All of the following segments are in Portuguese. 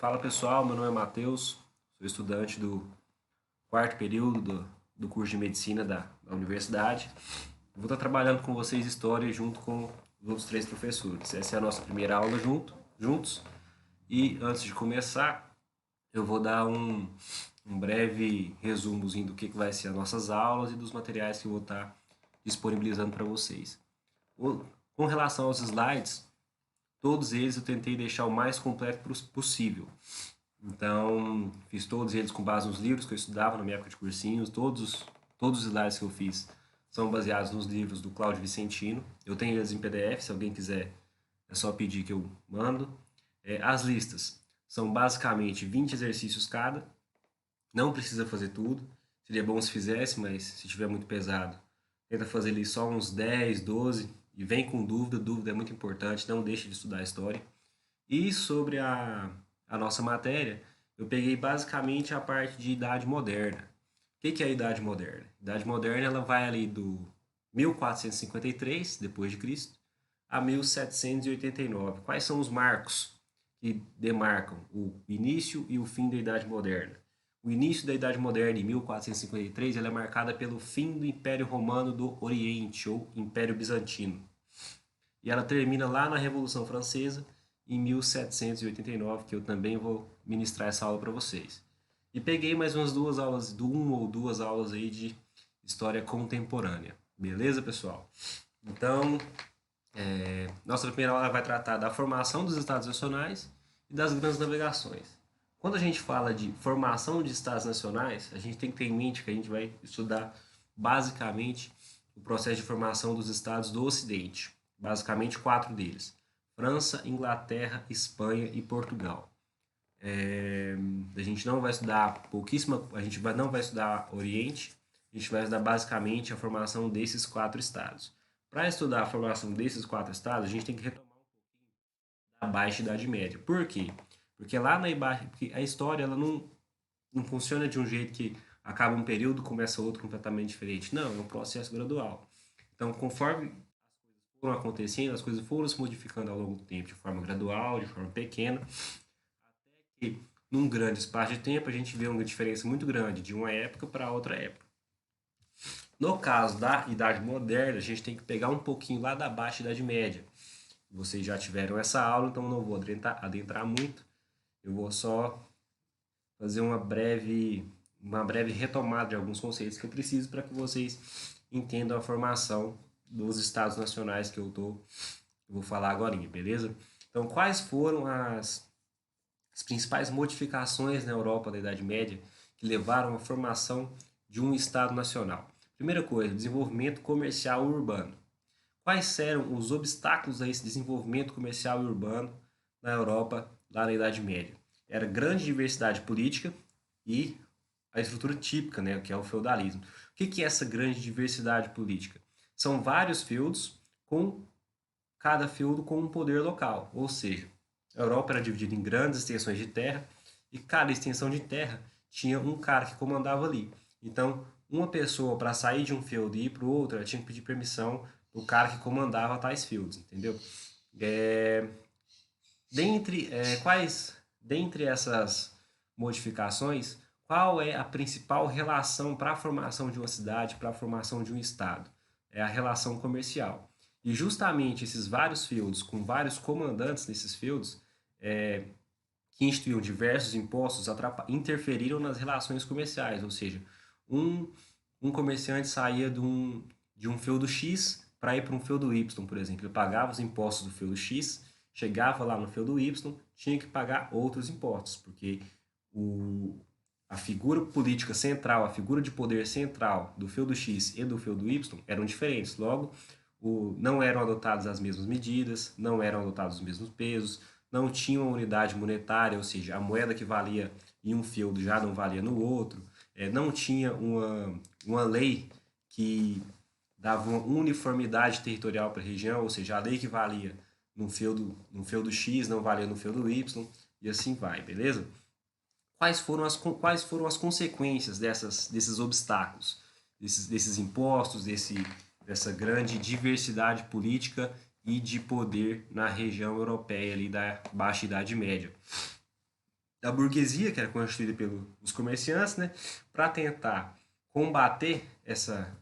Fala pessoal, meu nome é Matheus, sou estudante do quarto período do curso de Medicina da universidade. Vou estar trabalhando com vocês História junto com os outros três professores. Essa é a nossa primeira aula juntos. E antes de começar, eu vou dar um breve resumozinho do que vai ser as nossas aulas e dos materiais que eu vou estar disponibilizando para vocês. Com relação aos slides, todos eles eu tentei deixar o mais completo possível. Então, fiz todos eles com base nos livros que eu estudava na minha época de cursinhos. Todos os slides que eu fiz são baseados nos livros do Cláudio Vicentino. Eu tenho eles em PDF, se alguém quiser é só pedir que eu mando. As listas são basicamente 20 exercícios cada. Não precisa fazer tudo. Seria bom se fizesse, mas se tiver muito pesado, tenta fazer ali só uns 10, 12 e vem com dúvida. Dúvida é muito importante, não deixe de estudar a história. E sobre a nossa matéria, eu peguei basicamente a parte de Idade Moderna. O que é a Idade Moderna? A Idade Moderna ela vai ali do 1453 depois de Cristo a 1789. Quais são os marcos que demarcam o início e o fim da Idade Moderna? O início da Idade Moderna, em 1453, ela é marcada pelo fim do Império Romano do Oriente, ou Império Bizantino. E ela termina lá na Revolução Francesa, em 1789, que eu também vou ministrar essa aula para vocês. E peguei mais umas duas aulas, uma ou duas aulas aí de história contemporânea. Beleza, pessoal? Então, nossa primeira aula vai tratar da formação dos Estados Nacionais e das grandes navegações. Quando a gente fala de formação de Estados Nacionais, a gente tem que ter em mente que a gente vai estudar basicamente o processo de formação dos Estados do Ocidente. Basicamente 4 deles: França, Inglaterra, Espanha e Portugal. A gente não vai estudar não vai estudar Oriente, a gente vai estudar basicamente a formação desses 4 estados. Para estudar a formação desses 4 estados, a gente tem que retomar um pouquinho da Baixa Idade Média. Por quê? Porque lá porque a história ela não funciona de um jeito que acaba um período e começa outro completamente diferente. Não, é um processo gradual. Então, conforme foram acontecendo, as coisas foram se modificando ao longo do tempo, de forma gradual, de forma pequena, até que num grande espaço de tempo a gente vê uma diferença muito grande de uma época para outra época. No caso da Idade Moderna, a gente tem que pegar um pouquinho lá da Baixa Idade Média. Vocês já tiveram essa aula, então não vou adentrar muito. Eu vou só fazer uma breve retomada de alguns conceitos que eu preciso para que vocês entendam a formação dos estados nacionais que eu vou falar agora, beleza? Então, quais foram as principais modificações na Europa da Idade Média que levaram à formação de um estado nacional? Primeira coisa, desenvolvimento comercial urbano. Quais eram os obstáculos a esse desenvolvimento comercial e urbano na Europa lá na Idade Média? Era grande diversidade política e a estrutura típica, né, que é o feudalismo. O que é essa grande diversidade política? São vários feudos, com cada feudo com um poder local, ou seja, a Europa era dividida em grandes extensões de terra e cada extensão de terra tinha um cara que comandava ali. Então, uma pessoa para sair de um feudo e ir para o outro, ela tinha que pedir permissão do cara que comandava tais feudos, entendeu? É, dentre essas modificações, qual é a principal relação para a formação de uma cidade, para a formação de um estado? É a relação comercial. E justamente esses vários feudos, com vários comandantes nesses feudos, que instituíam diversos impostos, interferiram nas relações comerciais, ou seja, um, um comerciante saía de um feudo X para ir para um feudo Y, por exemplo. Ele pagava os impostos do feudo X, chegava lá no feudo Y, tinha que pagar outros impostos, porque a figura política central, a figura de poder central do feudo X e do feudo Y eram diferentes. Logo, não eram adotadas as mesmas medidas, não eram adotados os mesmos pesos, não tinha uma unidade monetária, ou seja, a moeda que valia em um feudo já não valia no outro, não tinha uma lei que dava uma uniformidade territorial para a região, ou seja, a lei que valia num feudo X não valia no feudo Y, e assim vai, beleza? Quais foram as consequências desses obstáculos, desses impostos, dessa grande diversidade política e de poder na região europeia ali da Baixa Idade Média? da burguesia, que era constituída pelos comerciantes, né, para tentar combater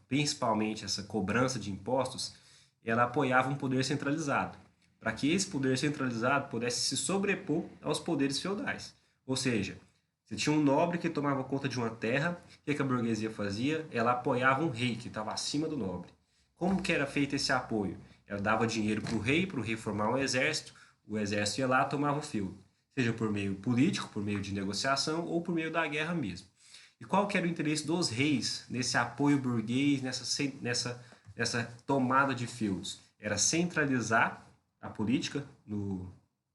principalmente essa cobrança de impostos, ela apoiava um poder centralizado, para que esse poder centralizado pudesse se sobrepor aos poderes feudais. Ou seja, você tinha um nobre que tomava conta de uma terra, o que a burguesia fazia? Ela apoiava um rei que estava acima do nobre. Como que era feito esse apoio? Ela dava dinheiro para o rei formar um exército, o exército ia lá e tomava o feudo, seja por meio político, por meio de negociação ou por meio da guerra mesmo. E qual que era o interesse dos reis nesse apoio burguês, nessa tomada de feudos? Era centralizar a política,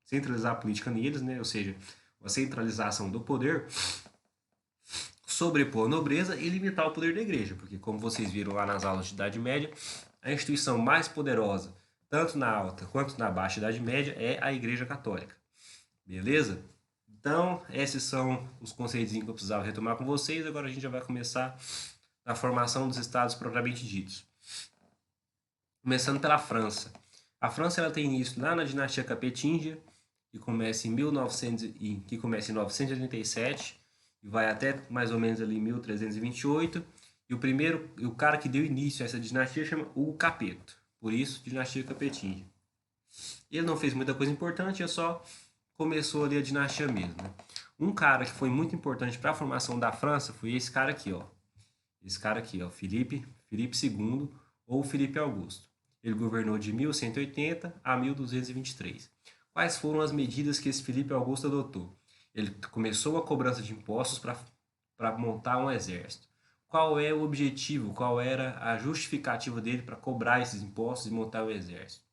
centralizar a política neles, né? Ou seja, a centralização do poder, sobrepor a nobreza e limitar o poder da igreja, porque como vocês viram lá nas aulas de Idade Média, a instituição mais poderosa, tanto na alta quanto na baixa Idade Média, é a Igreja Católica. Beleza? Então, esses são os conceitos que eu precisava retomar com vocês. Agora a gente já vai começar a formação dos estados propriamente ditos. Começando pela França. A França ela tem início lá na dinastia Capetinga, que começa em 987 e vai até mais ou menos ali 1328. E o cara que deu início a essa dinastia chama Hugo Capeto. Por isso, dinastia Capetinga. Ele não fez muita coisa importante, ele só começou ali a dinastia mesmo, né? Um cara que foi muito importante para a formação da França foi esse cara aqui, ó. Esse cara aqui, ó, Filipe II ou Filipe Augusto. Ele governou de 1180 a 1223. Quais foram as medidas que esse Filipe Augusto adotou? Ele começou a cobrança de impostos para montar um exército. Qual é o objetivo? Qual era a justificativa dele para cobrar esses impostos e montar o exército?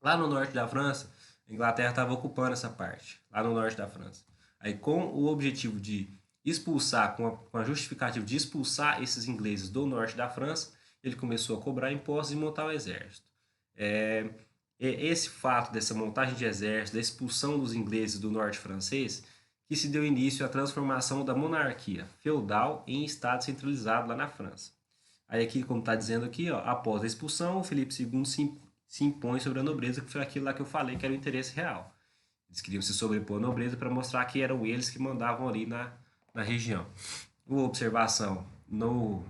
Lá no norte da França, a Inglaterra estava ocupando essa parte, lá no norte da França. Aí, com o objetivo de expulsar, com a justificativa de expulsar esses ingleses do norte da França, ele começou a cobrar impostos e montar o exército. Esse fato dessa montagem de exército, da expulsão dos ingleses do norte francês, que se deu início à transformação da monarquia feudal em estado centralizado lá na França. Aí aqui, como está dizendo aqui, ó, após a expulsão, o Filipe II se impõe sobre a nobreza, que foi aquilo lá que eu falei que era o interesse real. Eles queriam se sobrepor à nobreza para mostrar que eram eles que mandavam ali na região. Uma observação no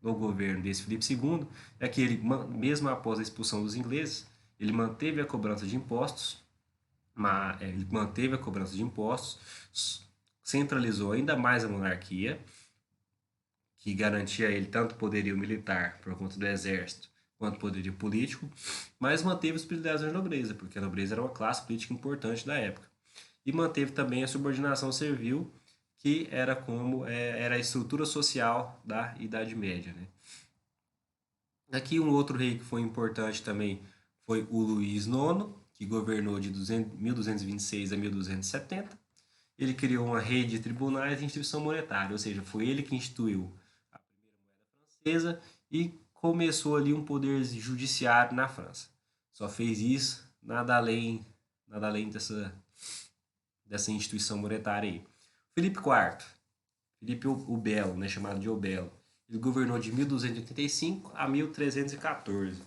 governo desse Filipe II é que ele, mesmo após a expulsão dos ingleses, ele manteve a cobrança de impostos, centralizou ainda mais a monarquia, que garantia a ele tanto poderio militar por conta do exército quanto poderio político, mas manteve os privilégios da nobreza, porque a nobreza era uma classe política importante da época. E manteve também a subordinação servil, que era a estrutura social da Idade Média, né? Aqui um outro rei que foi importante também foi o Luís IX, que governou de 1226 a 1270. Ele criou uma rede de tribunais e instituição monetária, ou seja, foi ele que instituiu a primeira moeda francesa e começou ali um poder judiciário na França. Só fez isso, nada além dessa instituição monetária aí. Filipe IV, Filipe o Belo, né, chamado de o Belo, ele governou de 1285 a 1314.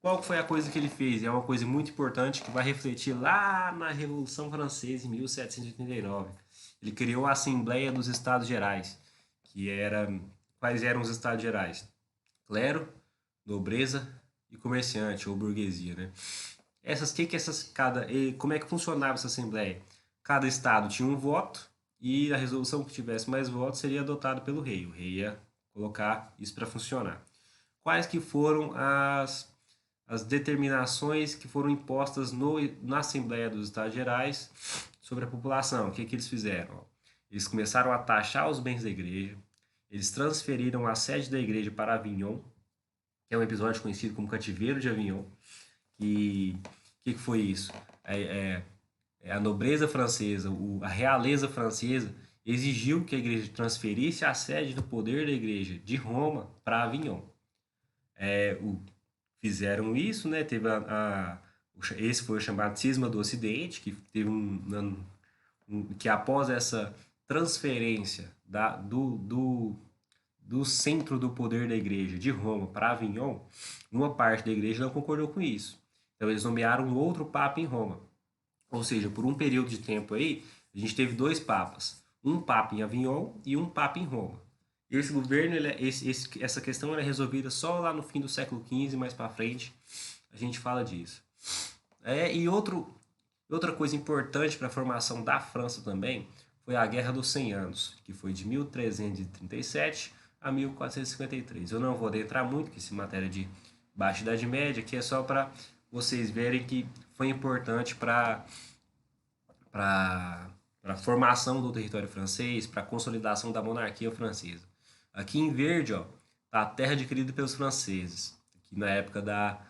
Qual foi a coisa que ele fez? É uma coisa muito importante que vai refletir lá na Revolução Francesa em 1789. Ele criou a Assembleia dos Estados Gerais, quais eram os Estados Gerais? Clero, nobreza e comerciante ou burguesia, né? Como é que funcionava essa assembleia? Cada estado tinha um voto e a resolução que tivesse mais votos seria adotada pelo rei. O rei ia colocar isso para funcionar. Quais que foram as determinações que foram impostas na Assembleia dos Estados Gerais sobre a população? O que eles fizeram? Eles começaram a taxar os bens da igreja, eles transferiram a sede da igreja para Avignon, que é um episódio conhecido como Cativeiro de Avignon. Que foi isso? A nobreza francesa, a realeza francesa, exigiu que a igreja transferisse a sede do poder da igreja de Roma para Avignon. Fizeram isso, né? Teve esse foi o chamado Cisma do Ocidente, que teve que após essa transferência do centro do poder da igreja de Roma para Avignon, uma parte da igreja não concordou com isso. Então eles nomearam um outro papa em Roma. Ou seja, por um período de tempo aí, A gente teve dois papas, um papa em Avignon e um papa em Roma. Esse governo, essa questão é resolvida só lá no fim do século XV, mais para frente a gente fala disso. E outra coisa importante para a formação da França também foi a Guerra dos 100 Anos, que foi de 1337 a 1453. Eu não vou adentrar muito, que essa matéria de Baixa Idade Média, que é só para vocês verem que foi importante para a formação do território francês, para a consolidação da monarquia francesa. Aqui em verde, ó, tá a terra adquirida pelos franceses, aqui na época da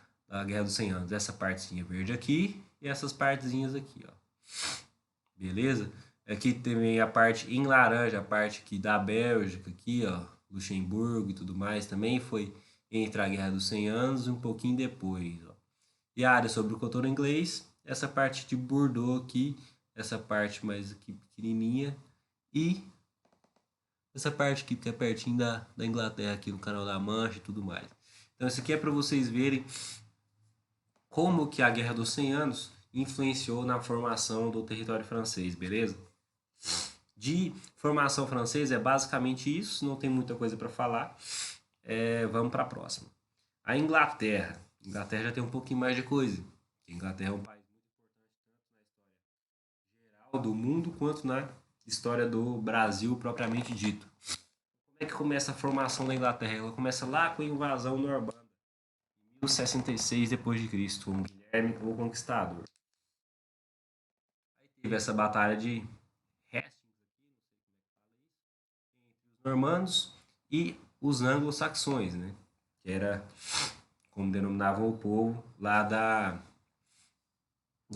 Guerra dos 100 Anos. Essa partezinha verde aqui e essas partezinhas aqui, ó. Beleza? Aqui também a parte em laranja, a parte aqui da Bélgica, aqui, ó, Luxemburgo e tudo mais, também foi entre a Guerra dos 100 Anos e um pouquinho depois, ó. E a área sobre o cotouro inglês, essa parte de Bordeaux aqui, essa parte mais aqui pequenininha e essa parte aqui que é pertinho da Inglaterra, aqui no Canal da Mancha e tudo mais. Então isso aqui é para vocês verem como que a Guerra dos 100 Anos influenciou na formação do território francês, beleza? De formação francesa é basicamente isso, não tem muita coisa para falar. Vamos para a próxima. A Inglaterra. A Inglaterra já tem um pouquinho mais de coisa. A Inglaterra é um país muito importante tanto na história geral do mundo quanto na história do Brasil propriamente dito. Como é que começa a formação da Inglaterra? Ela começa lá com a invasão normanda, em 1066 d.C., com Guilherme o Conquistador. Aí teve essa batalha de Hastings, entre os normandos e os anglo-saxões, né? Que era como denominavam o povo lá da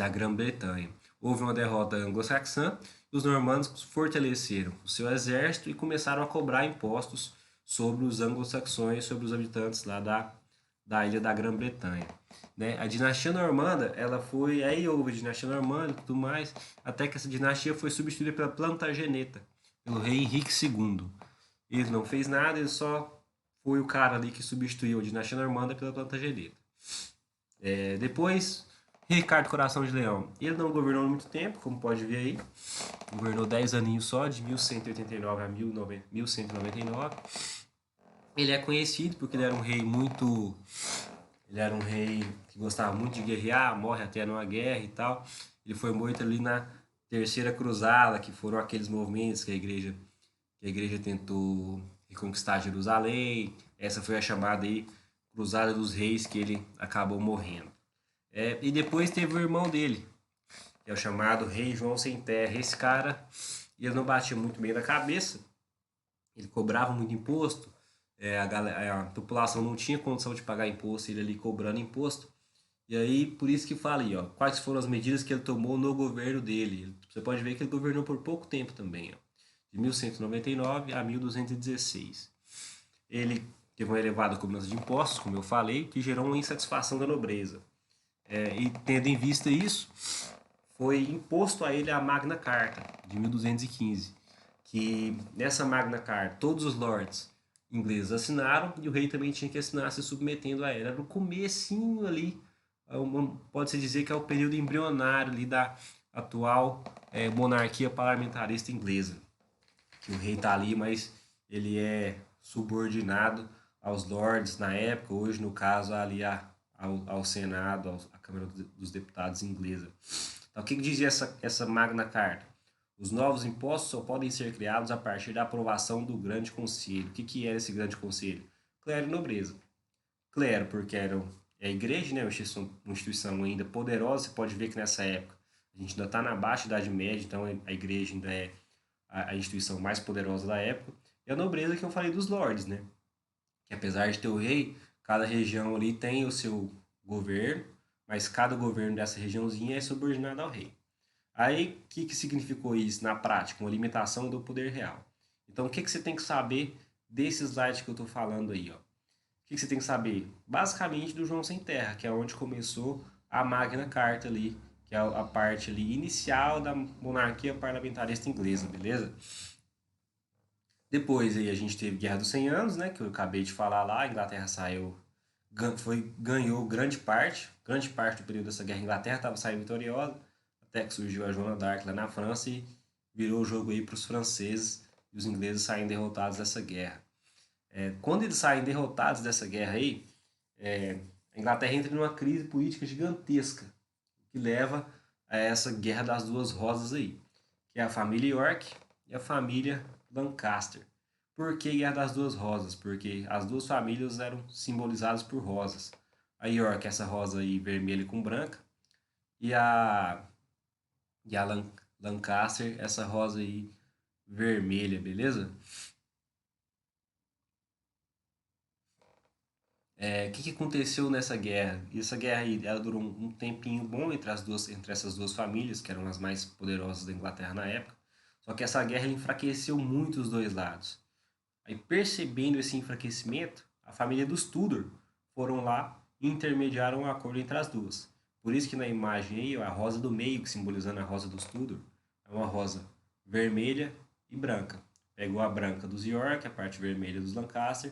Grã-Bretanha. Houve uma derrota anglo-saxã e os normandos fortaleceram o seu exército e começaram a cobrar impostos sobre os anglo-saxões, sobre os habitantes lá da ilha da Grã-Bretanha. Né? A dinastia normanda, ela foi... Aí houve a dinastia normanda e tudo mais, até que essa dinastia foi substituída pela Plantageneta, pelo rei Henrique II. Ele não fez nada, ele só foi o cara ali que substituiu a dinastia normanda pela Plantageneta. Depois, Ricardo Coração de Leão. Ele não governou muito tempo, como pode ver aí. Governou 10 aninhos só, de 1189 a 1199. Ele é conhecido porque ele era um rei muito... Ele era um rei que gostava muito de guerrear, morre até numa guerra e tal. Ele foi morto ali na Terceira Cruzada, que foram aqueles movimentos que a igreja tentou reconquistar Jerusalém. Essa foi a chamada aí Cruzada dos Reis, que ele acabou morrendo. E depois teve o irmão dele, que é o chamado Rei João Sem Terra. Esse cara, ele não batia muito bem na cabeça, ele cobrava muito imposto, a população não tinha condição de pagar imposto, ele ali cobrando imposto. E aí, por isso que fala aí, ó, quais foram as medidas que ele tomou no governo dele. Você pode ver que ele governou por pouco tempo também, ó, de 1199 a 1216. Ele teve uma elevada cobrança de impostos, como eu falei, que gerou uma insatisfação da nobreza. E tendo em vista isso, foi imposto a ele a Magna Carta, de 1215, que nessa Magna Carta todos os lords ingleses assinaram e o rei também tinha que assinar se submetendo a ela. Era no comecinho ali, pode-se dizer que é o período embrionário ali da atual monarquia parlamentarista inglesa, que o rei está ali, mas ele é subordinado aos lords na época, hoje no caso ali ao Senado, à Câmara dos Deputados inglesa. Então, o que dizia essa Magna Carta? Os novos impostos só podem ser criados a partir da aprovação do Grande Conselho. O que era esse Grande Conselho? Clero e nobreza. Clero, porque era a igreja, né, uma instituição ainda poderosa. Você pode ver que nessa época a gente ainda está na Baixa Idade Média, então a igreja ainda é a instituição mais poderosa da época. E a nobreza que eu falei dos lords, né? Que apesar de ter o rei, cada região ali tem o seu governo, mas cada governo dessa regiãozinha é subordinado ao rei. Aí, o que significou isso na prática? Uma limitação do poder real. Então, o que você tem que saber desse slide que eu estou falando aí? Ó? O que você tem que saber? Basicamente do João Sem Terra, que é onde começou a Magna Carta ali, que é a parte ali inicial da monarquia parlamentarista inglesa, beleza? Depois aí a gente teve Guerra dos 100 Anos, né, que eu acabei de falar lá, a Inglaterra ganhou grande parte do período dessa guerra. A Inglaterra estava saindo vitoriosa, até que surgiu a Joana d'Arc lá na França virou o jogo aí para os franceses e os ingleses saem derrotados dessa guerra. Quando eles saem derrotados dessa guerra aí, a Inglaterra entra numa crise política gigantesca, que leva a essa Guerra das Duas Rosas aí, que é a família York e a família Lancaster. Por que Guerra das Duas Rosas? Porque as duas famílias eram simbolizadas por rosas. A York, essa rosa aí vermelha com branca, e a Lancaster, essa rosa aí vermelha, beleza? O que aconteceu nessa guerra? Essa guerra aí, ela durou um tempinho bom entre essas duas famílias, que eram as mais poderosas da Inglaterra na época. Só que essa guerra enfraqueceu muito os dois lados. Aí, percebendo esse enfraquecimento, a família dos Tudor foram lá e intermediaram um acordo entre as duas. Por isso que na imagem aí, a rosa do meio, que simbolizando a rosa dos Tudor, é uma rosa vermelha e branca. Pegou a branca dos York, a parte vermelha dos Lancaster,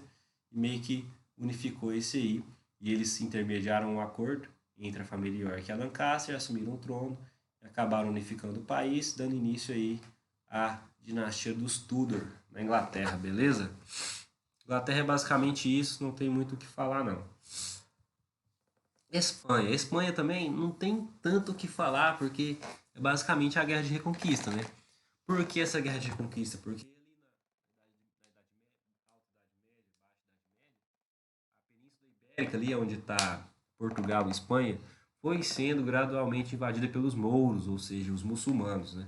e meio que unificou esse aí. E eles intermediaram um acordo entre a família York e a Lancaster, assumiram o trono e acabaram unificando o país, dando início aí à dinastia dos Tudor na Inglaterra, beleza? Inglaterra é basicamente isso, não tem muito o que falar não. Espanha. Espanha também não tem tanto o que falar, porque é basicamente a guerra de reconquista, né? Por que essa guerra de reconquista? Porque ali na Alta Idade Média, Baixa Idade Média, a Península Ibérica, ali onde está Portugal e Espanha, foi sendo gradualmente invadida pelos mouros, ou seja, os muçulmanos, né?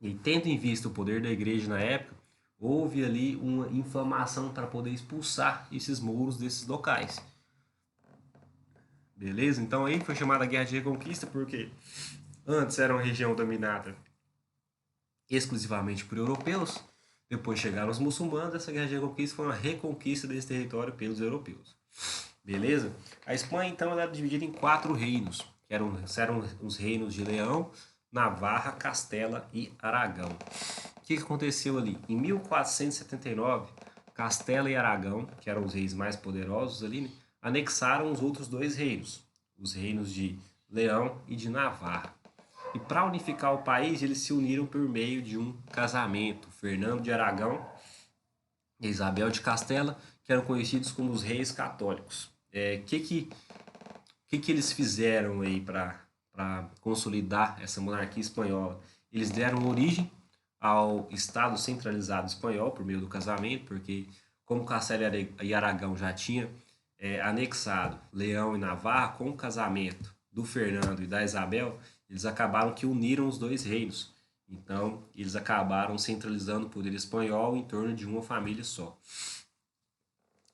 E tendo em vista o poder da igreja na época, houve ali uma inflamação para poder expulsar esses mouros desses locais. Beleza? Então aí foi chamada Guerra de Reconquista porque antes era uma região dominada exclusivamente por europeus, depois chegaram os muçulmanos, essa Guerra de Reconquista foi uma reconquista desse território pelos europeus. Beleza? A Espanha então ela era dividida em 4 reinos, que eram os reinos de Leão, Navarra, Castela e Aragão. O que aconteceu ali? Em 1479, Castela e Aragão, que eram os reis mais poderosos ali, né, anexaram os outros 2 reinos, os reinos de Leão e de Navarra. E para unificar o país, eles se uniram por meio de um casamento. Fernando de Aragão e Isabel de Castela, que eram conhecidos como os reis católicos. Que eles fizeram aí para consolidar essa monarquia espanhola? Eles deram origem ao Estado centralizado espanhol por meio do casamento, porque como Castela e Aragão já tinha anexado Leão e Navarra com o casamento do Fernando e da Isabel, eles acabaram que uniram os 2 reinos. Então, eles acabaram centralizando o poder espanhol em torno de uma família só.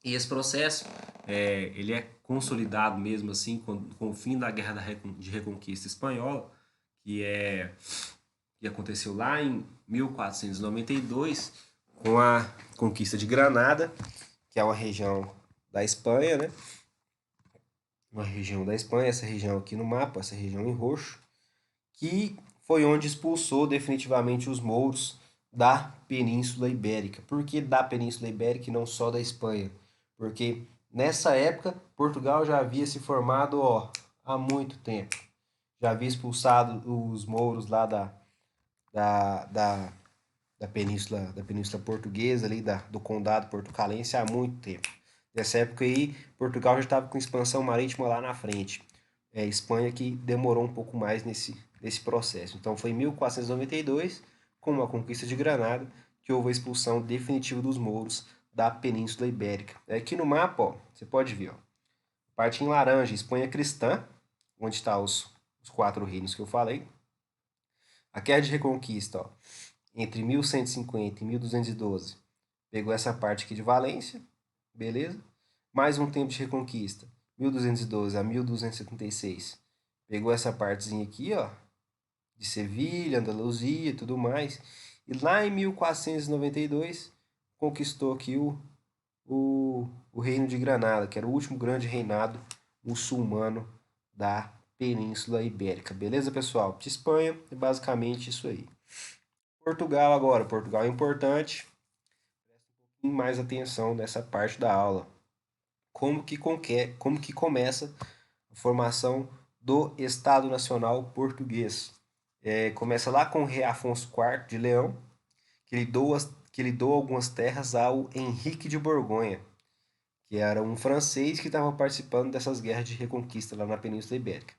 E esse processo ele é consolidado mesmo assim com o fim da Guerra de Reconquista Espanhola, que aconteceu lá em 1492, com a conquista de Granada, que é uma região da Espanha, né? Uma região da Espanha, essa região aqui no mapa, essa região em roxo, que foi onde expulsou definitivamente os mouros da Península Ibérica. Por que da Península Ibérica e não só da Espanha? Porque nessa época Portugal já havia se formado há muito tempo. Já havia expulsado os mouros lá da, da, da Península Portuguesa, ali do Condado Portucalense há muito tempo. Nessa época aí, Portugal já estava com expansão marítima lá na frente. Espanha que demorou um pouco mais nesse processo. Então foi em 1492, com a conquista de Granada, que houve a expulsão definitiva dos mouros da Península Ibérica. Aqui no mapa, ó, você pode ver, ó, parte em laranja, Espanha cristã, onde estão os 4 reinos que eu falei. A Guerra de Reconquista, ó, entre 1150 e 1212, pegou essa parte aqui de Valência, beleza? Mais um tempo de reconquista, 1212 a 1276, pegou essa partezinha aqui, ó, de Sevilha, Andaluzia e tudo mais. E lá em 1492, conquistou aqui o Reino de Granada, que era o último grande reinado muçulmano da Península Ibérica. Beleza, pessoal? De Espanha é basicamente isso aí. Portugal agora. Portugal é importante. Presta um pouquinho mais atenção nessa parte da aula. Como que começa a formação do Estado Nacional Português? Começa lá com o rei Afonso IV de Leão, que ele doa algumas terras ao Henrique de Borgonha, que era um francês que estava participando dessas guerras de reconquista lá na Península Ibérica.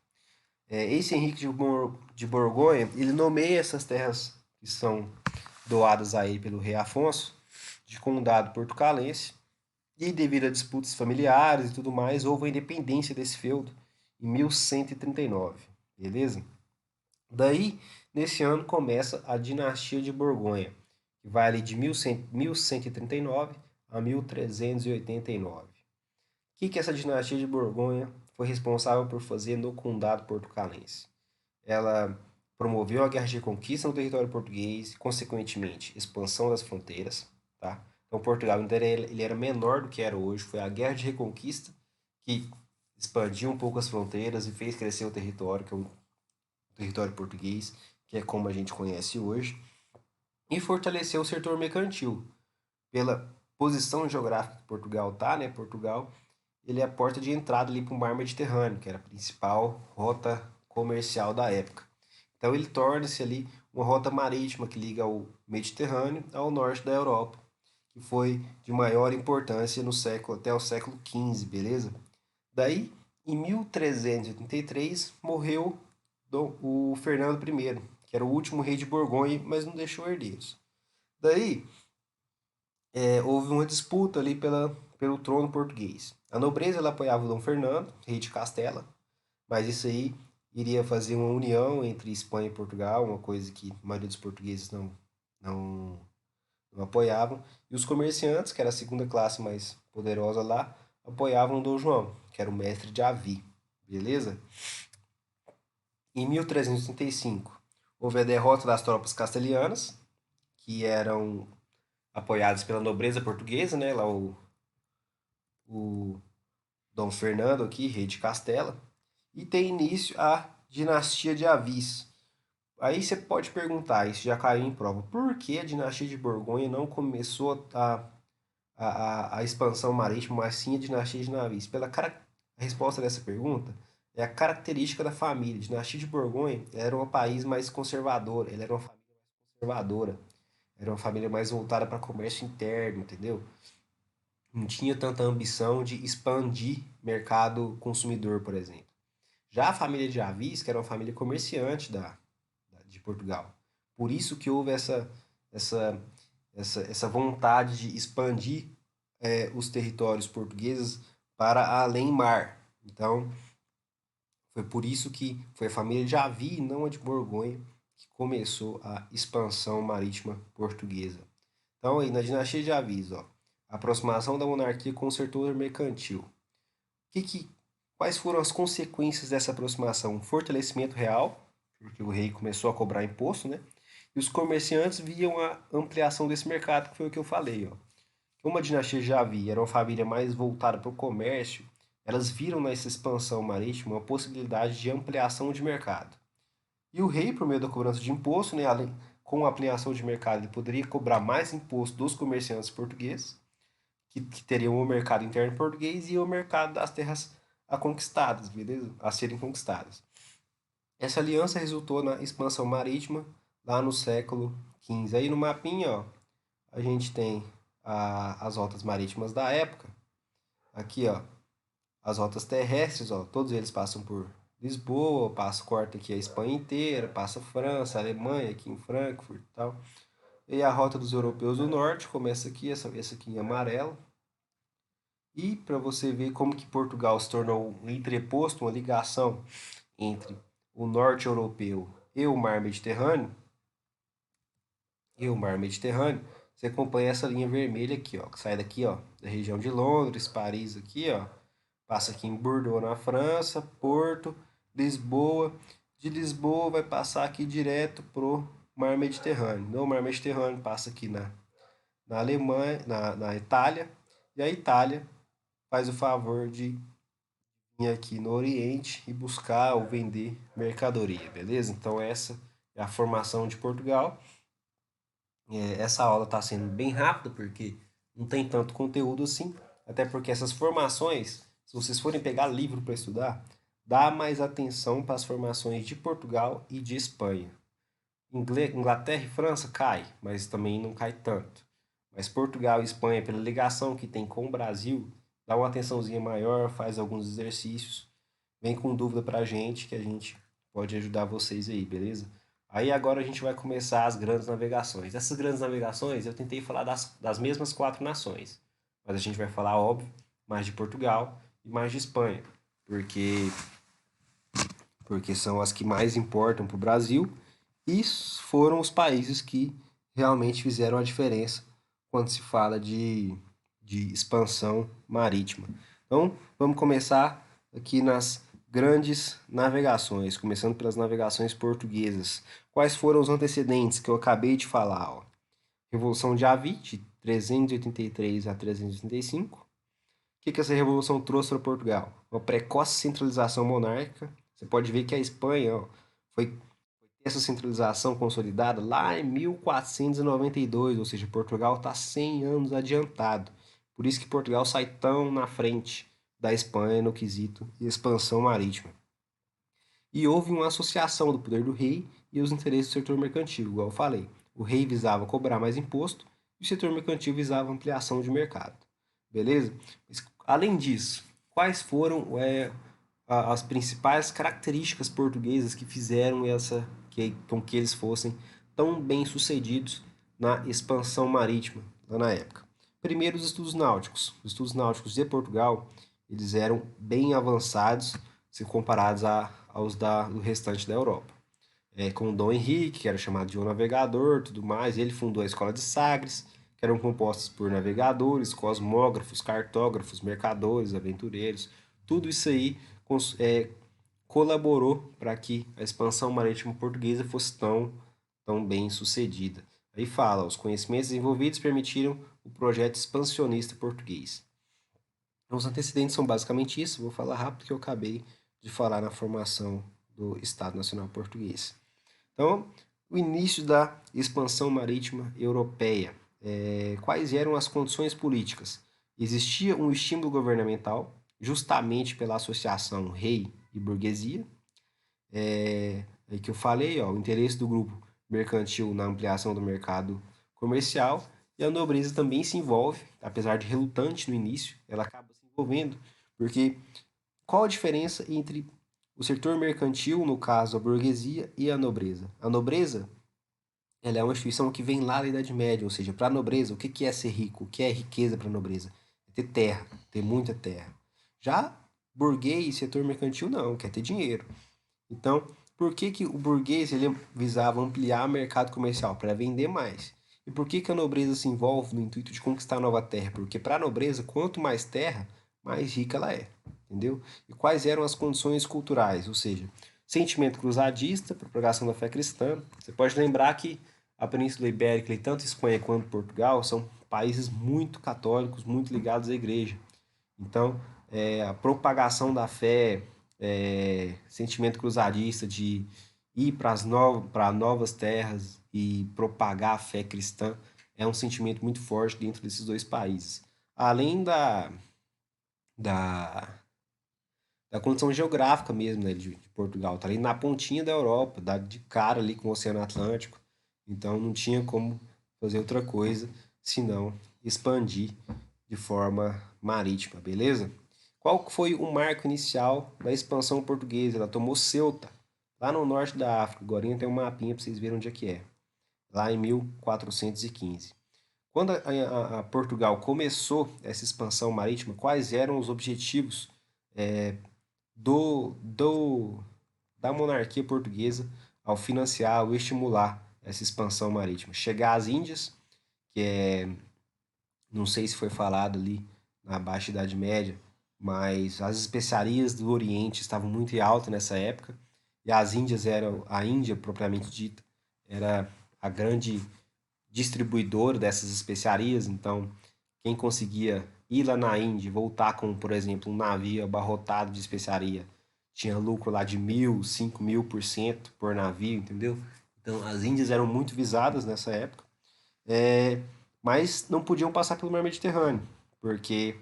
Esse Henrique de Borgonha, ele nomeia essas terras que são doadas a ele pelo rei Afonso de condado portucalense, e devido a disputas familiares e tudo mais, houve a independência desse feudo em 1139, beleza? Daí, nesse ano, começa a dinastia de Borgonha, que vai ali de 1139 a 1389. O que essa dinastia de Borgonha foi responsável por fazer no condado portucalense? Ela promoveu a guerra de reconquista no território português e, consequentemente, expansão das fronteiras, tá? Então, Portugal ele era menor do que era hoje. Foi a guerra de reconquista que expandiu um pouco as fronteiras e fez crescer o território, que é o território português, que é como a gente conhece hoje, e fortaleceu o setor mercantil. Pela posição geográfica que Portugal tá, né? Portugal, ele é a porta de entrada ali para o mar Mediterrâneo, que era a principal rota comercial da época. Então ele torna-se ali uma rota marítima que liga o Mediterrâneo ao norte da Europa, que foi de maior importância no século até o século XV, beleza? Daí, em 1383, morreu o Fernando I, que era o último rei de Borgonha, mas não deixou herdeiros. Daí, houve uma disputa ali pelo trono português. A nobreza ela apoiava o Dom Fernando, rei de Castela, mas isso aí iria fazer uma união entre Espanha e Portugal, uma coisa que a maioria dos portugueses não, não apoiavam. E os comerciantes, que era a segunda classe mais poderosa lá, apoiavam o Dom João, que era o mestre de Avi. Beleza? Em 1335, houve a derrota das tropas castelhanas, que eram apoiadas pela nobreza portuguesa, né? Lá o Dom Fernando aqui, rei de Castela, e tem início a dinastia de Avis. Aí você pode perguntar, isso já caiu em prova, por que a dinastia de Borgonha não começou a expansão marítima, mas sim a dinastia de Avis? A resposta dessa pergunta é a característica da família. A dinastia de Borgonha era um país mais conservador, ela era uma família mais conservadora, era uma família mais voltada para comércio interno, entendeu? Não tinha tanta ambição de expandir mercado consumidor, por exemplo. Já a família de Avis, que era uma família comerciante de Portugal. Por isso que houve essa, essa vontade de expandir os territórios portugueses para além mar. Então, foi por isso que foi a família de Avis, e não a de Borgonha, que começou a expansão marítima portuguesa. Então, aí, na dinastia de Avis, ó, a aproximação da monarquia com o setor mercantil. Que, que, quais foram as consequências dessa aproximação? Um fortalecimento real, porque o rei começou a cobrar imposto, né? E os comerciantes viam a ampliação desse mercado, que foi o que eu falei, ó. Como a dinastia já havia, era uma família mais voltada para o comércio, elas viram nessa expansão marítima uma possibilidade de ampliação de mercado. E o rei, por meio da cobrança de imposto, né, com a ampliação de mercado, ele poderia cobrar mais imposto dos comerciantes portugueses, que teriam o mercado interno português e o mercado das terras a conquistadas, beleza? A serem conquistadas. Essa aliança resultou na expansão marítima lá no século XV. Aí no mapinha, ó, a gente tem as rotas marítimas da época. Aqui, ó, as rotas terrestres, ó, todos eles passam por Lisboa, corta aqui a Espanha inteira, passa a França, a Alemanha, aqui em Frankfurt e tal. E a rota dos europeus do norte começa aqui, essa aqui em amarelo. E para você ver como que Portugal se tornou um entreposto, uma ligação entre o norte europeu e o mar Mediterrâneo, você acompanha essa linha vermelha aqui, ó, que sai daqui, ó, da região de Londres, Paris aqui, ó, passa aqui em Bordeaux na França, Porto, Lisboa, de Lisboa vai passar aqui direto pro mar Mediterrâneo. No mar Mediterrâneo passa aqui na Alemanha, na Itália, e a Itália faz o favor de vir aqui no Oriente e buscar ou vender mercadoria, beleza? Então essa é a formação de Portugal. Essa aula está sendo bem rápida porque não tem tanto conteúdo assim, até porque essas formações, se vocês forem pegar livro para estudar, dá mais atenção para as formações de Portugal e de Espanha. Inglaterra e França cai, mas também não cai tanto. Mas Portugal e Espanha, pela ligação que tem com o Brasil, dá uma atençãozinha maior, faz alguns exercícios, vem com dúvida pra gente que a gente pode ajudar vocês aí, beleza? Aí agora a gente vai começar as grandes navegações. Essas grandes navegações eu tentei falar das mesmas quatro nações, mas a gente vai falar, óbvio, mais de Portugal e mais de Espanha, porque são as que mais importam para o Brasil e foram os países que realmente fizeram a diferença quando se fala de expansão marítima. Então, vamos começar aqui nas grandes navegações, começando pelas navegações portuguesas. Quais foram os antecedentes que eu acabei de falar? Ó? Revolução de Avi, de 383 a 385. O que essa revolução trouxe para Portugal? Uma precoce centralização monárquica. Você pode ver que a Espanha ó, foi essa centralização consolidada lá em 1492, ou seja, Portugal está 100 anos adiantado. Por isso que Portugal sai tão na frente da Espanha no quesito expansão marítima. E houve uma associação do poder do rei e os interesses do setor mercantil, igual eu falei. O rei visava cobrar mais imposto e o setor mercantil visava ampliação de mercado. Beleza? Mas, além disso, quais foram as principais características portuguesas que fizeram com que eles fossem tão bem sucedidos na expansão marítima lá na época? Primeiro, os estudos náuticos. Os estudos náuticos de Portugal eles eram bem avançados se comparados aos do restante da Europa. Com Dom Henrique, que era chamado de um navegador, tudo mais, ele fundou a Escola de Sagres, que eram compostos por navegadores, cosmógrafos, cartógrafos, mercadores, aventureiros. Tudo isso aí colaborou para que a expansão marítima portuguesa fosse tão bem sucedida. Aí fala, os conhecimentos envolvidos permitiram o projeto expansionista português. Os antecedentes são basicamente isso, vou falar rápido que eu acabei de falar na formação do Estado Nacional Português. Então, o início da expansão marítima europeia. Quais eram as condições políticas? Existia um estímulo governamental, justamente pela associação rei e burguesia. Aí que eu falei, ó, o interesse do grupo mercantil na ampliação do mercado comercial e a nobreza também se envolve, apesar de relutante no início, ela acaba se envolvendo, porque qual a diferença entre o setor mercantil, no caso a burguesia, e a nobreza? A nobreza ela é uma instituição que vem lá da Idade Média, ou seja, para a nobreza, o que é ser rico? O que é riqueza para a nobreza? É ter terra, ter muita terra. Já burguês, setor mercantil, não, quer ter dinheiro. Então, por que o burguês ele visava ampliar o mercado comercial? Para vender mais. E por que a nobreza se envolve no intuito de conquistar nova terra? Porque para a nobreza, quanto mais terra, mais rica ela é. Entendeu? E quais eram as condições culturais? Ou seja, sentimento cruzadista, propagação da fé cristã. Você pode lembrar que a Península Ibérica, e tanto Espanha quanto Portugal, são países muito católicos, muito ligados à igreja. Então, a propagação da fé, sentimento cruzadista de ir para novas terras e propagar a fé cristã é um sentimento muito forte dentro desses dois países. Além da, da condição geográfica mesmo, né, de Portugal, tá ali na pontinha da Europa, dá de cara ali com o Oceano Atlântico, então não tinha como fazer outra coisa senão expandir de forma marítima, beleza? Qual foi o marco inicial da expansão portuguesa? Ela tomou Ceuta, lá no norte da África. Agora tem um mapinha para vocês verem onde é que é. Lá em 1415. Quando a Portugal começou essa expansão marítima, quais eram os objetivos do, do, da monarquia portuguesa ao financiar ou estimular essa expansão marítima? Chegar às Índias, que não sei se foi falado ali na Baixa Idade Média, mas as especiarias do Oriente estavam muito em alta nessa época, e as Índias eram, a Índia propriamente dita, era a grande distribuidora dessas especiarias, então quem conseguia ir lá na Índia e voltar com, por exemplo, um navio abarrotado de especiaria, tinha lucro lá de 1.000, 5.000% por navio, entendeu? Então as Índias eram muito visadas nessa época, mas não podiam passar pelo Mar Mediterrâneo, porque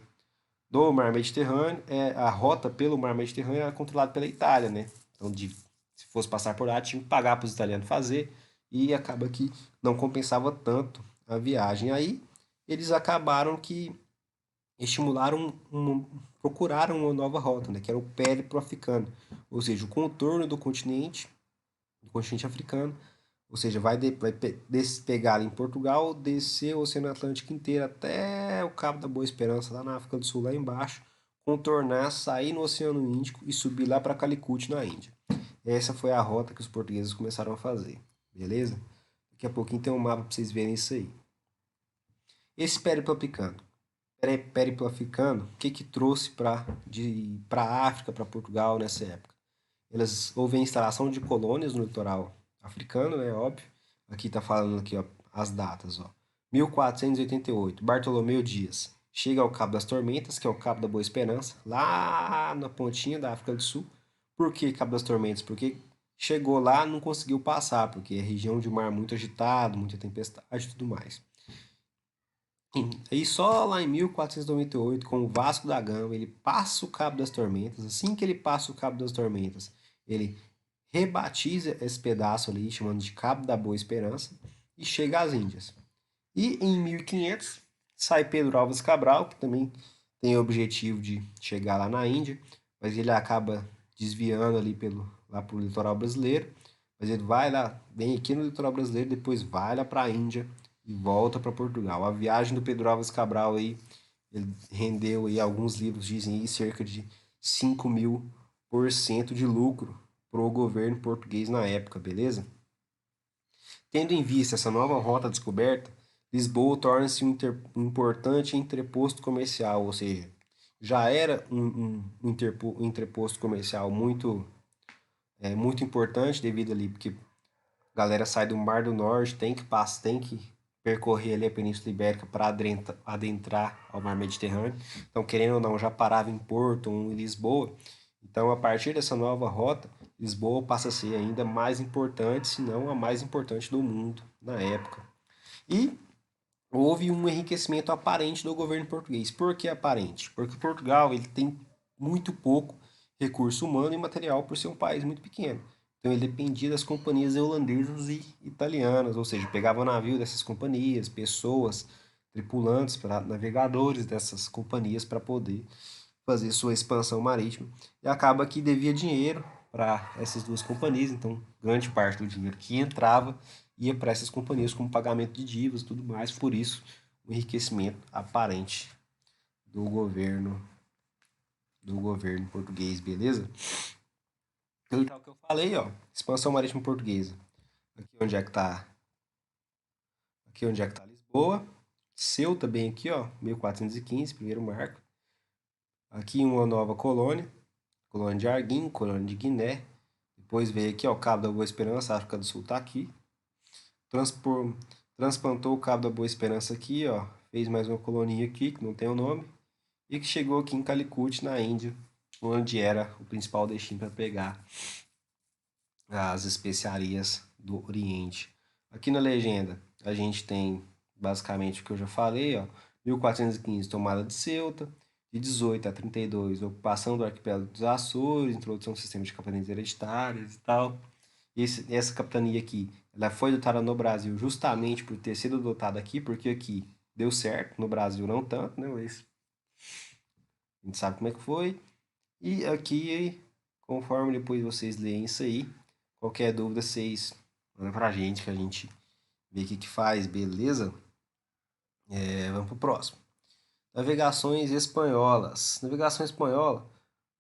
do Mar Mediterrâneo, a rota pelo Mar Mediterrâneo era controlada pela Itália, né? Então, se fosse passar por lá, tinha que pagar para os italianos fazer, e acaba que não compensava tanto a viagem. Aí eles acabaram que estimularam, procuraram uma nova rota, né, que era o périplo africano, ou seja, o contorno do continente africano, ou seja, pegar ali em Portugal, descer o Oceano Atlântico inteiro até o Cabo da Boa Esperança, lá na África do Sul, lá embaixo, contornar, sair no Oceano Índico e subir lá para Calicut, na Índia. Essa foi a rota que os portugueses começaram a fazer, beleza? Daqui a pouquinho tem um mapa para vocês verem isso aí. Esse périplo africano, o que que trouxe para a África, para Portugal nessa época? Houve a instalação de colônias no litoral africano, né, óbvio. Aqui está falando aqui, ó, as datas, ó. 1488, Bartolomeu Dias chega ao Cabo das Tormentas, que é o Cabo da Boa Esperança, lá na pontinha da África do Sul. Por que Cabo das Tormentas? Porque chegou lá, não conseguiu passar, porque é região de mar muito agitado, muita tempestade e tudo mais. Aí só lá em 1498, com o Vasco da Gama, ele passa o Cabo das Tormentas. Assim que ele passa o Cabo das Tormentas, ele rebatiza esse pedaço ali, chamando de Cabo da Boa Esperança, e chega às Índias. E em 1500 sai Pedro Álvares Cabral, que também tem o objetivo de chegar lá na Índia, mas ele acaba desviando ali lá para o litoral brasileiro. Mas ele vai lá, vem aqui no litoral brasileiro, depois vai lá para a Índia e volta para Portugal. A viagem do Pedro Álvares Cabral aí, ele rendeu aí, alguns livros dizem aí, cerca de 5.000% de lucro para o governo português na época, beleza? Tendo em vista essa nova rota descoberta, Lisboa torna-se um importante entreposto comercial, ou seja, já era um entreposto comercial muito importante devido ali, porque a galera sai do Mar do Norte, tem que percorrer ali a Península Ibérica para adentrar ao Mar Mediterrâneo. Então, querendo ou não, já parava em Porto ou em Lisboa. Então, a partir dessa nova rota, Lisboa passa a ser ainda mais importante, se não a mais importante do mundo na época. E houve um enriquecimento aparente do governo português. Por que aparente? Porque Portugal ele tem muito pouco recurso humano e material por ser um país muito pequeno. Então ele dependia das companhias holandesas e italianas, ou seja, pegava o navio dessas companhias, pessoas, tripulantes, navegadores dessas companhias para poder fazer sua expansão marítima. E acaba que devia dinheiro para essas duas companhias, então grande parte do dinheiro que entrava ia para essas companhias como pagamento de dívidas e tudo mais, por isso o enriquecimento aparente do governo português, beleza? Então, o que eu falei, ó, expansão marítima portuguesa. Aqui onde é que tá Lisboa. Ceuta bem aqui, ó, 1415, primeiro marco. Aqui uma nova colônia de Arguim, colônia de Guiné. Depois veio aqui, ó, o Cabo da Boa Esperança, a África do Sul tá aqui. Transplantou o Cabo da Boa Esperança aqui, ó, fez mais uma colônia aqui, que não tem o nome, e que chegou aqui em Calicut, na Índia, onde era o principal destino para pegar as especiarias do Oriente. Aqui na legenda a gente tem basicamente o que eu já falei, ó, 1415 tomada de Ceuta, de 18 a 32 ocupação do arquipélago dos Açores, introdução do sistema de capitanias hereditárias e tal. Essa capitania aqui, ela foi dotada no Brasil justamente por ter sido dotada aqui, porque aqui deu certo, no Brasil não tanto, né, mas a gente sabe como é que foi. E aqui, conforme depois vocês leem isso aí, qualquer dúvida vocês mandam pra gente, que a gente vê o que faz, beleza? Vamos pro próximo. Navegações espanholas. Navegação espanhola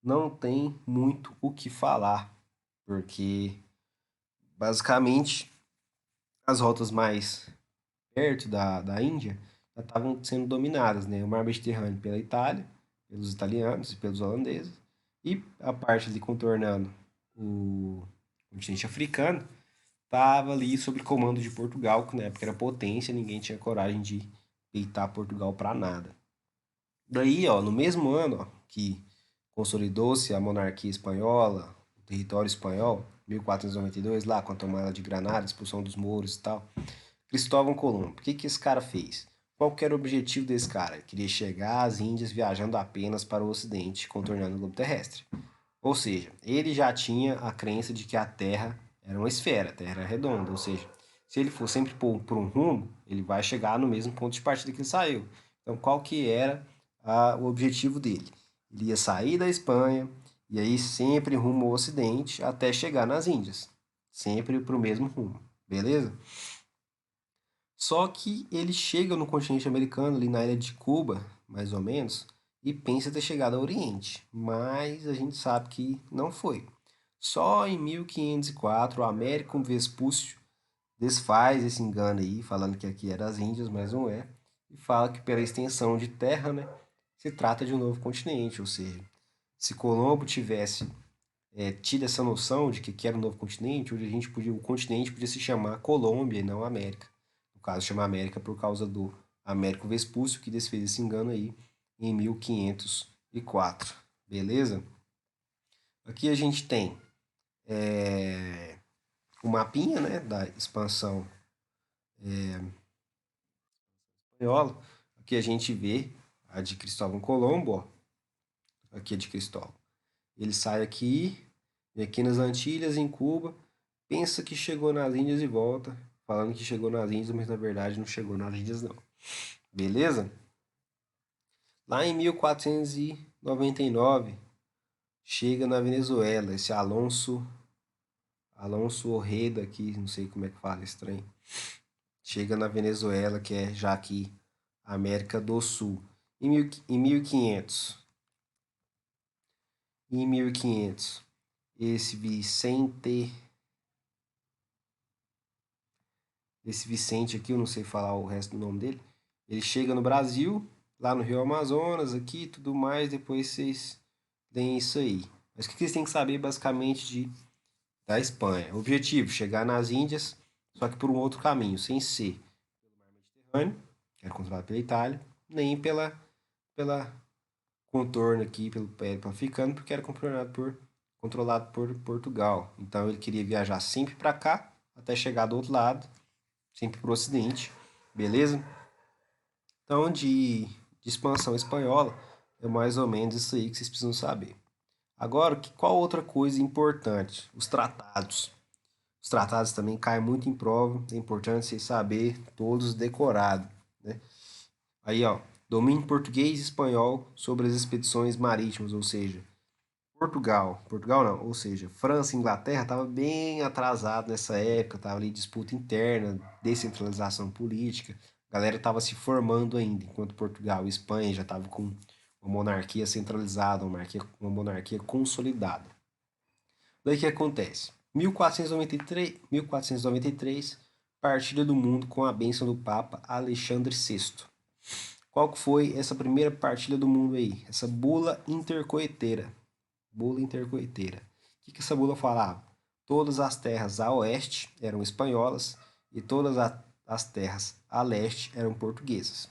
não tem muito o que falar, porque basicamente as rotas mais perto da Índia já estavam sendo dominadas, né? O Mar Mediterrâneo pela Itália, pelos italianos e pelos holandeses, e a parte ali contornando o continente africano estava ali sob comando de Portugal, que na época era potência, ninguém tinha coragem de peitar Portugal para nada. Daí, ó, no mesmo ano, ó, que consolidou-se a monarquia espanhola, o território espanhol, 1492, lá com a tomada de Granada, expulsão dos mouros e tal, Cristóvão Colombo, o que esse cara fez? Qual que era o objetivo desse cara? Ele queria chegar às Índias viajando apenas para o Ocidente, contornando o globo terrestre. Ou seja, ele já tinha a crença de que a Terra era uma esfera, a Terra era redonda. Ou seja, Se ele for sempre por um rumo, ele vai chegar no mesmo ponto de partida que ele saiu. Então, qual que era o objetivo dele? Ele ia sair da Espanha e aí sempre rumo ao ocidente até chegar nas Índias. Sempre para o mesmo rumo, beleza? Só que ele chega no continente americano, ali na ilha de Cuba, mais ou menos, e pensa ter chegado ao Oriente, mas a gente sabe que não foi. Só em 1504, o Américo Vespúcio desfaz esse engano aí, falando que aqui era as Índias, mas não é, e fala que pela extensão de terra, né, se trata de um novo continente, ou seja, se Colombo tivesse tido essa noção de que era um novo continente, hoje o continente podia se chamar Colômbia e não América. No caso, chama América por causa do Américo Vespúcio, que desfez esse engano aí em 1504. Beleza? Aqui a gente tem o mapinha, né, da expansão espanhola. Aqui a gente vê a de Cristóvão Colombo, ó. Aqui é de Cristóvão. Ele sai aqui, e aqui nas Antilhas, em Cuba, pensa que chegou nas Índias e volta, falando que chegou nas Índias, mas na verdade não chegou nas Índias não. Beleza? Lá em 1499, chega na Venezuela, esse Alonso Ojeda aqui, não sei como é que fala esse trem. Chega na Venezuela, que é já aqui América do Sul. Em 1500, esse Vicente aqui, eu não sei falar o resto do nome dele, ele chega no Brasil, lá no Rio Amazonas, aqui tudo mais, depois vocês leem isso aí. Mas o que vocês têm que saber basicamente da Espanha? O objetivo, chegar nas Índias, só que por um outro caminho, sem ser pelo Mar Mediterrâneo, que era controlado pela Itália, nem pela contorno aqui, pelo Périplo Africano, porque era controlado por Portugal. Então ele queria viajar sempre para cá, até chegar do outro lado, sempre para o ocidente, beleza? Então, de expansão espanhola, é mais ou menos isso aí que vocês precisam saber. Agora, qual outra coisa importante? Os tratados. Os tratados também caem muito em prova, é importante vocês saber todos decorados, né? Aí, ó, domínio português e espanhol sobre as expedições marítimas, ou seja, Portugal não, ou seja, França e Inglaterra estavam bem atrasados nessa época, tava ali disputa interna, descentralização política, a galera estava se formando ainda, enquanto Portugal e Espanha já estavam com uma monarquia centralizada, uma monarquia consolidada. Daí o que acontece? 1493, partilha do mundo com a bênção do Papa Alexandre VI. Qual que foi essa primeira partilha do mundo aí? Essa bula intercoeteira. Bula intercoeteira. O que essa bula falava? Todas as terras a oeste eram espanholas e todas as terras a leste eram portuguesas.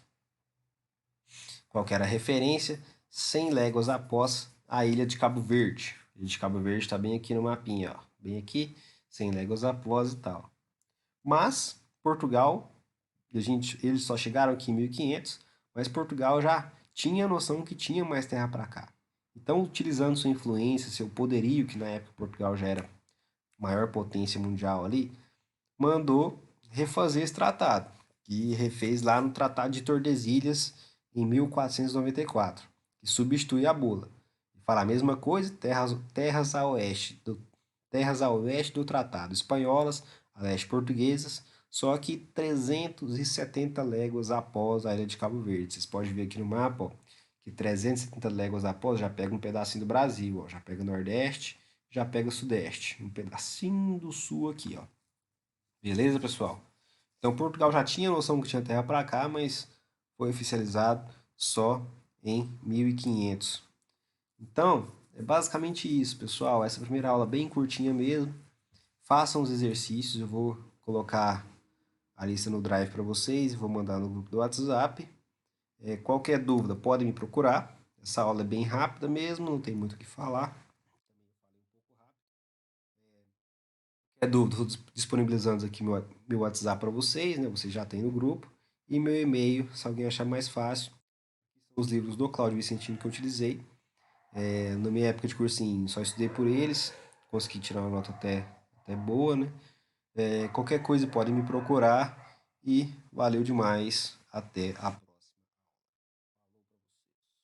Qual que era a referência? 100 léguas após a ilha de Cabo Verde. A ilha de Cabo Verde está bem aqui no mapinha, ó. Bem aqui, 100 léguas após e tal. Mas Portugal, eles só chegaram aqui em 1500, mas Portugal já tinha a noção que tinha mais terra para cá. Então, utilizando sua influência, seu poderio, que na época Portugal já era a maior potência mundial ali, mandou refazer esse tratado, que refez lá no Tratado de Tordesilhas em 1494, que substitui a bula. Fala a mesma coisa, terras a oeste do tratado, espanholas, a leste portuguesas, só que 370 léguas após a ilha de Cabo Verde. Vocês podem ver aqui no mapa, ó, que 370 léguas após já pega um pedacinho do Brasil, ó, já pega o Nordeste, já pega o Sudeste, um pedacinho do Sul aqui, ó. Beleza, pessoal? Então Portugal já tinha noção que tinha terra para cá, mas foi oficializado só em 1500. Então, é basicamente isso, pessoal. Essa primeira aula bem curtinha mesmo. Façam os exercícios, eu vou colocar a lista no Drive para vocês, vou mandar no grupo do WhatsApp. Qualquer dúvida, podem me procurar. Essa aula é bem rápida mesmo, não tem muito o que falar. Qualquer dúvida, estou disponibilizando aqui meu WhatsApp para vocês, né? Vocês já têm no grupo. E meu e-mail, se alguém achar mais fácil, são os livros do Cláudio Vicentino que eu utilizei. Na minha época de cursinho, só estudei por eles, consegui tirar uma nota até boa, né? Qualquer coisa podem me procurar e valeu demais. Até a próxima.